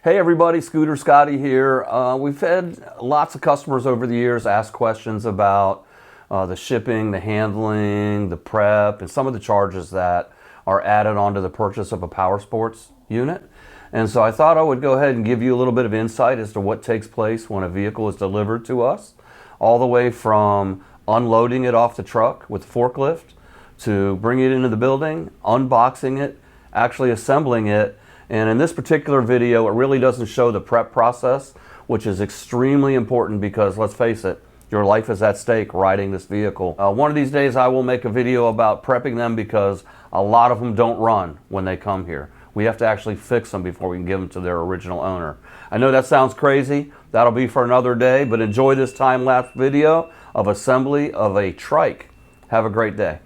Hey everybody, Scooter Scotty here. We've had lots of customers over the years ask questions about the shipping, the handling, the prep, and some of the charges that are added onto the purchase of a power sports unit. And so I thought I would go ahead and give you a little bit of insight as to what takes place when a vehicle is delivered to us, all the way from unloading it off the truck with the forklift to bringing it into the building, unboxing it, actually assembling it. And in this particular video, it really doesn't show the prep process, which is extremely important because, let's face it, your life is at stake riding this vehicle. One of these days I will make a video about prepping them because a lot of them don't run when they come here. We have to actually fix them before we can give them to their original owner. I know that sounds crazy. That'll be for another day, but enjoy this time-lapse video of assembly of a trike. Have a great day.